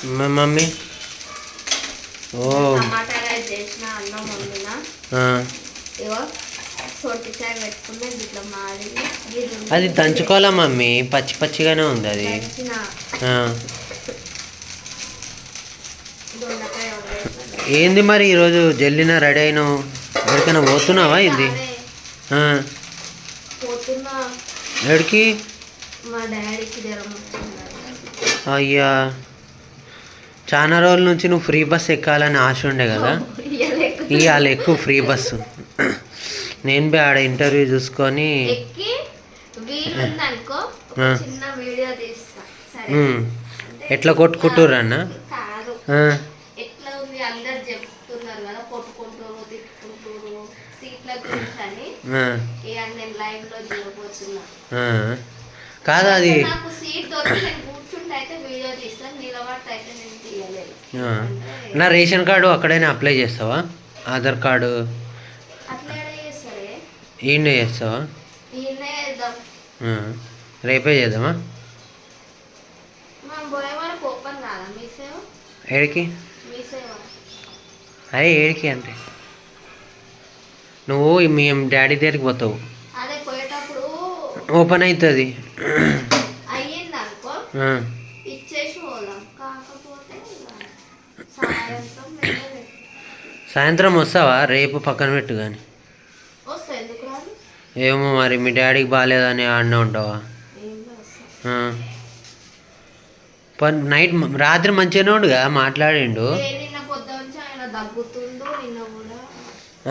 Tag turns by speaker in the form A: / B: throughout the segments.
A: మా మమ్మీ ఓ
B: టమాటా రైస్ చేసిన అన్నం వండిన ఇగో సొంటి చాయ్ పెట్టుకున్నా ఇట్లా మారింది.
A: అది దంచుకోవాలా మమ్మీ, పచ్చి పచ్చిగానే ఉంది అది. ఏంది మరి ఈరోజు జల్లిన రెడీ అయినావు, ఎక్కడికైనా పోతున్నావా? ఇది
B: పోతున్నా
A: ఎక్కడికి?
B: మా డాడీకి జ్వరం.
A: అయ్యా, చాలా రోజుల నుంచి నువ్వు ఫ్రీ బస్ ఎక్కాలని ఆశ ఉండే కదా, ఇవాళ ఎక్కువ ఫ్రీ బస్సు. నేను బి ఆడ ఇంటర్వ్యూ చూసుకొని ఎట్లా కొట్టుకుంటుర్రు అన్న. కాదా అది నా రేషన్ కార్డు అక్కడైనా అప్లై చేస్తావా? ఆధార్ కార్డు ఈయనే చేస్తావా? రేపే చేద్దామా? ఏడికి? అరే ఏడికి అంటే నువ్వు మీ డాడీ దగ్గరికి పోతావు, ఓపెన్ అవుతుంది. సాయంత్రం వస్తావా? రేపు పక్కన పెట్టు కానీ. ఏమో మరి మీ డాడీకి బాగాలేదని ఆడనే ఉంటావా? నైట్ రాత్రి మంచిగానే ఉండుగా, మాట్లాడిండు.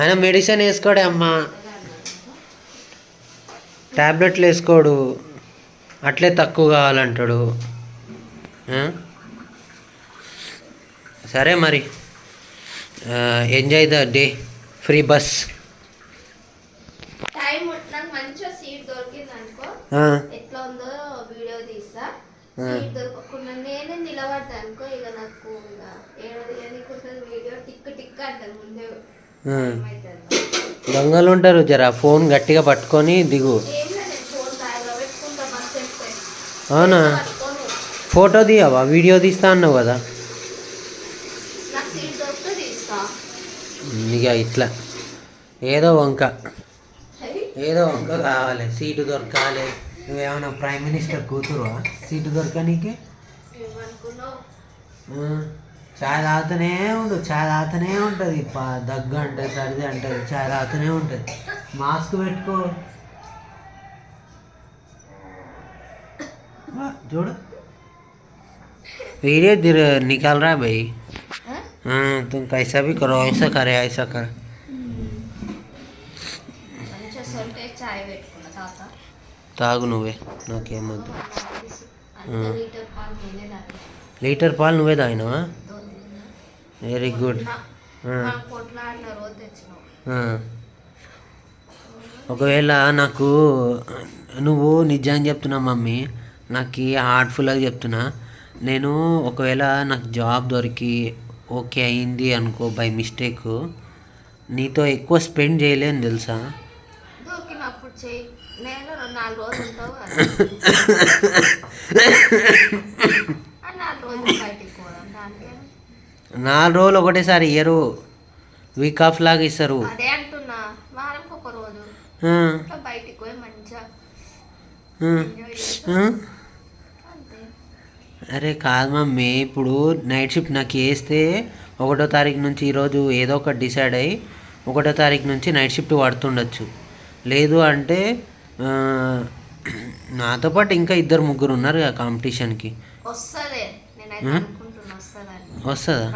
A: ఆయన మెడిసిన్ వేసుకోడే అమ్మా, ట్యాబ్లెట్లు వేసుకోడు, అట్లే తక్కువ కావాలంటాడు. సరే మరి, enjoy the day, free bus.
B: ఎట్లా ఉందో వీడియో తీస్తా. సీట్ దొరకకుండా నేనే నిలబడ్డా అనుకో, ఇక నాకు వీడియో టిక్ టిక్ అంటారు ముందే.
A: దొంగలు ఉంటారు, జర ఫోన్ గట్టిగా పట్టుకొని దిగు. అవునా? ఫోటో తీయవా? వీడియో తీస్తా అన్నావు కదా. ఇక ఇట్లా ఏదో వంక కావాలి, సీటు దొరకాలి. నువ్వేమన్నా ప్రైమ్ మినిస్టర్ కూతురువా సీటు దొరకనీకి? చాయ్ తాగుతూనే ఉంటుంది. దగ్గు అంటే సర్ది అంటుంది, చాయ్ తాగుతూనే ఉంటుంది. మాస్క్ పెట్టుకో. చూడు वीडियो निकाल रहा है भाई. तुम कैसा भी करो, ऐसा करे ऐसा कर. తాగు నువ్వే, నాకేమొద్దు. లీటర్ పాలు నువ్వే తాగినావా? Very good. ఒకవేళ నాకు నువ్వు నిజంగా చెప్తున్నా మమ్మీ, నాకు హార్ట్ఫుల్గా చెప్తున్నా, నేను ఒకవేళ నాకు జాబ్ దొరికి ఓకే అయింది అనుకో బై మిస్టేక్, నీతో ఎక్కువ స్పెండ్ చేయలేను తెలుసా. 4 రోజులు ఒకటేసారి ఇయ్యరు, వీక్ ఆఫ్ లాగా ఇస్తారు. అరే కాదు మమ్మీ, ఇప్పుడు నైట్ షిఫ్ట్ నాకు వేస్తే 1వ తారీఖు నుంచి, ఈరోజు ఏదో ఒకటి డిసైడ్ అయ్యి 1వ తారీఖు నుంచి నైట్ షిఫ్ట్ పడుతుండొచ్చు. లేదు అంటే నాతో పాటు ఇంకా 2-3 ఉన్నారు కదా కాంపిటీషన్కి. వస్తుందా?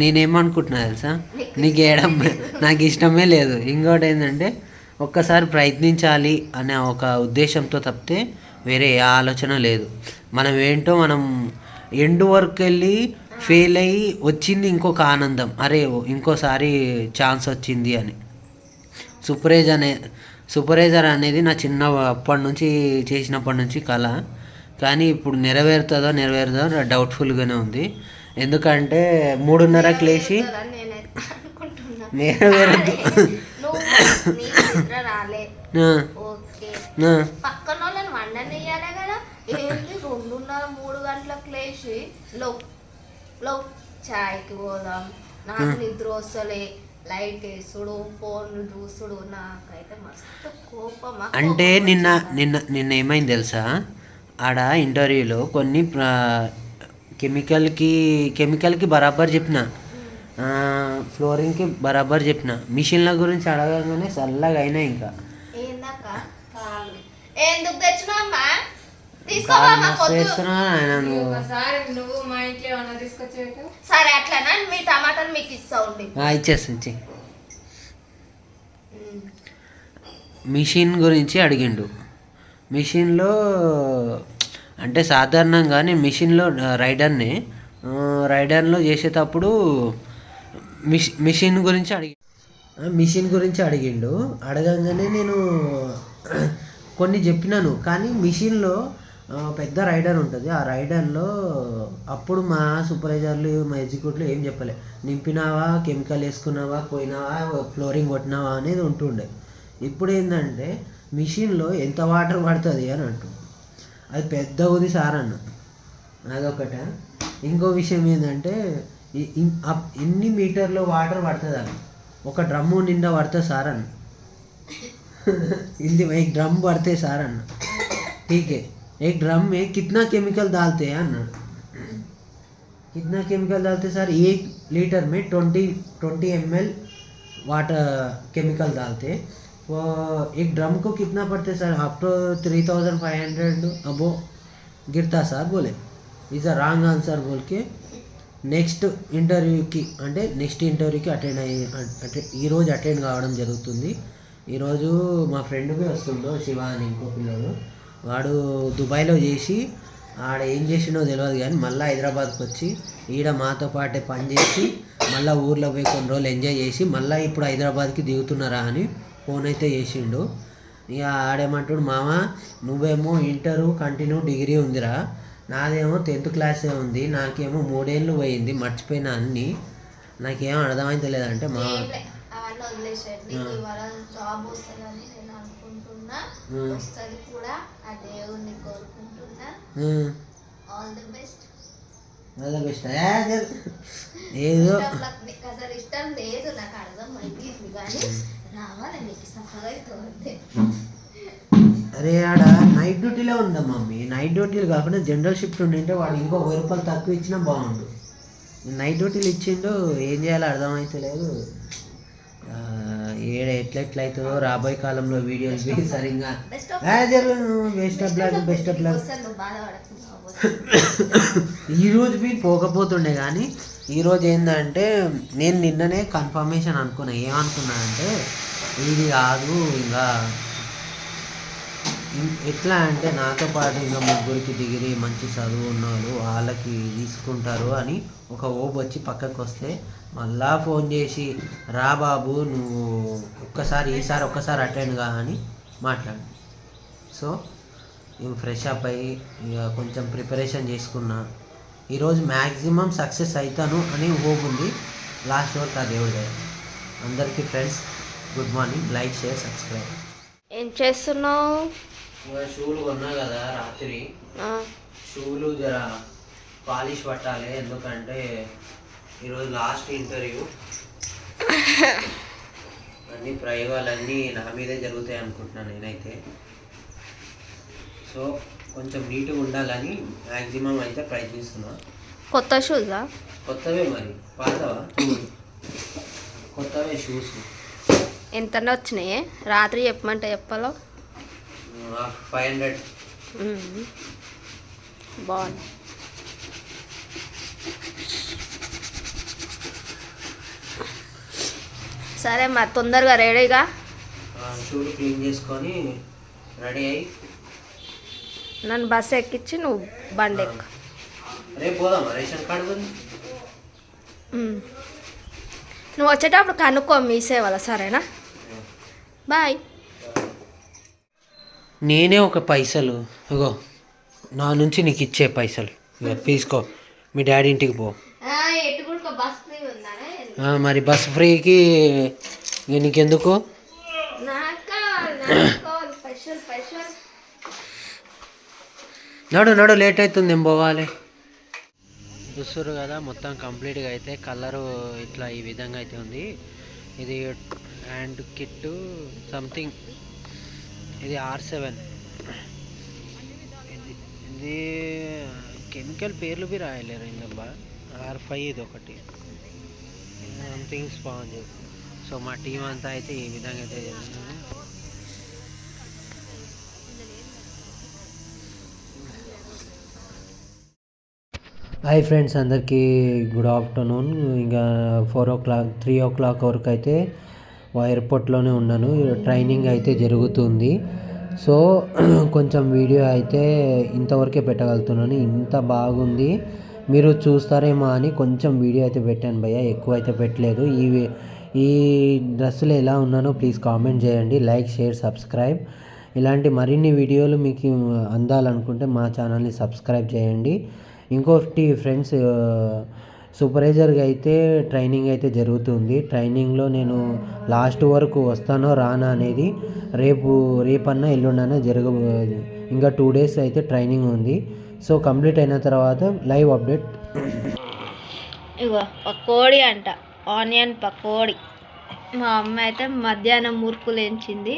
A: నేనేమనుకుంటున్నా తెలుసా, నీకు వేయడం నాకు ఇష్టమే లేదు. ఇంకోటి ఏంటంటే ఒక్కసారి ప్రయత్నించాలి అనే ఒక ఉద్దేశంతో తప్పితే వేరే ఏ ఆలోచన లేదు. మనం ఏంటో మనం ఎండ్ వరకు వెళ్ళి ఫెయిల్ అయ్యి వచ్చింది ఇంకొక ఆనందం, అరే ఇంకోసారి ఛాన్స్ వచ్చింది అని. సూపర్వైజర్ అనేది నా అప్పటి నుంచి చేసినప్పటి నుంచి కళ, కానీ ఇప్పుడు నెరవేరుతుందో డౌట్ఫుల్గానే ఉంది. ఎందుకంటే 3:30కి లేచి నెరవేరద్దు.
B: లేచి లో లో చాయ్కి పోదాం, నాకు నిద్ర వస్తలే, లైట్ వేసుడు, ఫోన్ చూసుడు, నాకైతే మస్తు కోపం.
A: అంటే నిన్న నిన్న నిన్న ఏమైంది తెలుసా, ఆడ ఇంటర్వ్యూలో కొన్ని కెమికల్కి బరాబర్ చెప్పిన, ఫ్లోరింగ్కి బరాబర్ చెప్పిన, మిషన్ల గురించి అడగగానే చల్లగా అయినా ఇంకా
B: ఏందక్క ఎందుకు తెచ్చినావమ్మా? తీసుకోవమ్మా సరే అట్లనా, మీ టమాటాలు మీకు ఇస్తా ఉండి
A: ఇచ్చేసి మిషన్ గురించి అడిగిండు. మిషన్లో అంటే సాధారణంగా నేను మిషన్లో రైడర్లో చేసేటప్పుడు మిషన్ గురించి అడిగిండు. అడగంగానే నేను కొన్ని చెప్పినాను, కానీ మిషన్లో పెద్ద రైడర్ ఉంటుంది. ఆ రైడర్లో అప్పుడు మా సూపర్వైజర్లు మా ఎగ్జిక్యూటివ్లు ఏం చెప్పలే, నింపినావా, కెమికల్ వేసుకున్నావా, పోయినావా, ఫ్లోరింగ్ కొట్టినావా అనేది ఉంటుండే. ఇప్పుడు ఏంటంటే మిషన్లో ఎంత వాటర్ పడుతుంది అని అంటు, అది పెద్ద ఉంది సార్ అన్న. అదొకట. ఇంకో విషయం ఏంటంటే ఎన్ని మీటర్లో వాటర్ పడుతుంది అని, ఒక డ్రమ్ము నిండా పడుతుంది సార్ అన్న. हिंदी में एक ड्रम भरते सार अन्न, ठीक है, एक ड्रम में कितना केमिकल डालते हैं अन्न, कितना केमिकल डालते सर, 1 लीटर में 20 ml वाटर केमिकल डालते, वो एक ड्रम को कितना पड़ते सर, आफ्टर 3500 अबो गिरता सर बोले. इज अ रांग आंसर बोल के నెక్స్ట్ ఇంటర్వ్యూకి ఈరోజు అటెండ్ కావడం జరుగుతుంది. ఈరోజు మా ఫ్రెండ్ వస్తుండో శివ అని ఇంకో పిల్లడు, వాడు దుబాయ్లో చేసి ఆడ ఏం చేసిండో తెలియదు, కానీ మళ్ళీ హైదరాబాద్కి వచ్చి ఈడ మాతో పాటే పని చేసి మళ్ళీ ఊర్లో పోయి కొన్ని రోజులు ఎంజాయ్ చేసి మళ్ళీ ఇప్పుడు హైదరాబాద్కి దిగుతున్నారా అని ఫోన్ అయితే చేసిండు. ఇక ఆడేమంటాడు, మామ నువ్వేమో ఇంటరు కంటిన్యూ డిగ్రీ ఉందిరా, నాదేమో 10th క్లాసే ఉంది, నాకేమో 3 ఏళ్ళు పోయింది, మర్చిపోయినా అన్నీ, నాకేమో అర్థమైతే లేదంటే మా
B: జాబ్ వస్తుందని నేను అనుకుంటున్నా, వస్తుంది కూడా, ఆ దేవుణ్ణి కోరుకుంటున్నా. All the best.
A: ఏదో
B: అసలు ఇష్టం లేదు, నాకు అర్థం అయిపోయింది, కానీ రావాలి నీకు సఫర్ అవుతుంది.
A: అరే ఆడ నైట్ డ్యూటీలో ఉందా మమ్మీ, నైట్ డ్యూటీలు కాకుండా జనరల్ షిఫ్ట్ ఉండింటే వాడు ఇంకో 1000 రూపాయలు తక్కువ ఇచ్చినా బాగుండు. నైట్ డ్యూటీలు ఇచ్చిండు, ఏం చేయాలో అర్థమైతే లేదు. ఎట్లెట్లయితుందో రాబోయే కాలంలో వీడియోస్ సరిగ్గా బెస్ట్ ఆఫ్ లక్. ఈరోజు పోకపోతుండే, కానీ ఈరోజు ఏంటంటే నేను నిన్ననే కన్ఫర్మేషన్ అనుకున్నా. ఏమనుకున్నా అంటే ఇది కాదు, ఇంకా ఎట్లా అంటే నాతో పాటు ఇంకా 3 డిగ్రీ మంచి చదువు ఉన్నవాళ్ళు వాళ్ళకి తీసుకుంటారు అని ఒక ఓపు వచ్చి పక్కకు వస్తే మళ్ళా ఫోన్ చేసి రా బాబు నువ్వు ఈసారి ఒక్కసారి అటెండ్ గా అని మాట్లాడు. సో ఇవి ఫ్రెష్ అప్ అయ్యి ఇక కొంచెం ప్రిపరేషన్ చేసుకున్నా. ఈరోజు మ్యాక్సిమం సక్సెస్ అవుతాను అని హోప్ ఉంది. లాస్ట్ వరకు ఆ దేవుడు. అందరికీ friends good morning. Like, share, subscribe.
B: ఏం చేస్తున్నావు?
A: షూలు కొన్నా కదా రాత్రి, షూలు జర పాలిష్ పట్టాలి, ఎందుకంటే ఈరోజు లాస్ట్ ఇంటర్వ్యూ. అన్ని ప్రయోగాలన్నీ నా మీదే జరుగుతాయి అనుకుంటున్నాను నేనైతే. సో కొంచెం నీట్గా ఉండాలని మ్యాక్సిమం అయితే ప్రయత్నిస్తున్నా.
B: కొత్త షూసా?
A: కొత్తవే, మరి పాతవా? కొత్తవే షూస్.
B: ఎంత వచ్చినాయి? రాత్రి చెప్పమంటే చెప్పాలో.
A: 500.
B: బాగుంది. సరే మరి తొందరగా రెడీగా
A: షూలు క్లీన్ చేసుకొని రెడీ అయ్యి
B: నన్ను బస్సు ఎక్కించి నువ్వు బండి ఎక్కు.
A: రేపు పోదామా రేషన్ కార్డు?
B: నువ్వు వచ్చేటప్పుడు కనుక్కో మీ సేవల, సరేనా? బాయ్.
A: నేనే ఒక పైసలు ఇగో నా నుంచి నీకు ఇచ్చే పైసలు తీసుకో, మీ డాడీ ఇంటికి పో. మరి బస్ ఫ్రీకి నీకెందుకు? నడు లేట్ అవుతుంది, ఏం పోవాలి. చూస్తుర్రు కదా, మొత్తం కంప్లీట్గా అయితే కలరు ఇట్లా ఈ విధంగా అయితే ఉంది. ఇది హ్యాండ్ కిట్ సంథింగ్, ఇది R7. ఇది కెమికల్ పేర్లు బి రాయలేరు ఇందబ్బా. R5 ఇది ఒకటి సంథింగ్ స్పాంజ్. సో మా టీం అంతా అయితే ఈ విధంగా అయితే చేస్తుంది. హాయ్ ఫ్రెండ్స్, అందరికీ గుడ్ ఆఫ్టర్నూన్. ఇంకా 3 o'clock వరకు అయితే ఎయిర్పోర్ట్లోనే ఉన్నాను. ట్రైనింగ్ అయితే జరుగుతుంది. సో కొంచెం వీడియో అయితే ఇంతవరకే పెట్టగలుగుతున్నాను. ఇంత బాగుంది, మీరు చూస్తారేమో అని కొంచెం వీడియో అయితే పెట్టాను భయ్య, ఎక్కువ అయితే పెట్టలేదు. ఈ డ్రెస్సులు ఎలా ఉన్నానో ప్లీజ్ కామెంట్ చేయండి. Like, share, subscribe. ఇలాంటి మరిన్ని వీడియోలు మీకు అందాలనుకుంటే మా ఛానల్ని సబ్స్క్రైబ్ చేయండి. ఇంకొకటి ఫ్రెండ్స్, సూపర్వైజర్గా అయితే ట్రైనింగ్ అయితే జరుగుతుంది. ట్రైనింగ్లో నేను లాస్ట్ వరకు వస్తానో రానా అనేది రేపన్నా ఎల్లుండన్నా ఇంకా 2 days అయితే ట్రైనింగ్ ఉంది. సో కంప్లీట్ అయిన తర్వాత లైవ్ అప్డేట్.
B: ఇగో పకోడీ అంట, ఆనియన్ పకోడీ. మా అమ్మ అయితే మధ్యాహ్నం మురుకులు ఎంచింది.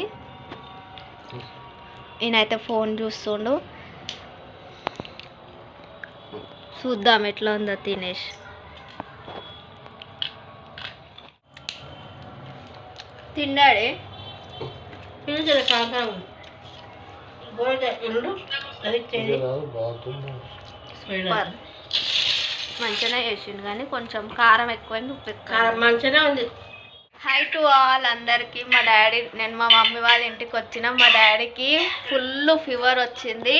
B: ఈయనైతే ఫోన్ చూస్తుండు. చూద్దాం ఎట్లా ఉందో తినేసి. తిన్నాడే మంచిగానే చేసిండు, కానీ కొంచెం కారం ఎక్కువైంది, ఉప్పు ఎక్కువ. మంచిగానే ఉంది. హై టు ఆల్ అందరికీ. నేను మా మమ్మీ వాళ్ళ ఇంటికి వచ్చిన. మా డాడీకి ఫుల్ ఫీవర్ వచ్చింది.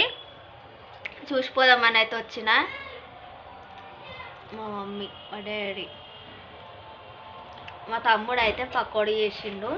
B: చూసిపోదామని అయితే వచ్చిన. మా మమ్మీ, మా డాడీ, మా తమ్ముడు అయితే పకోడీ చేసిండు.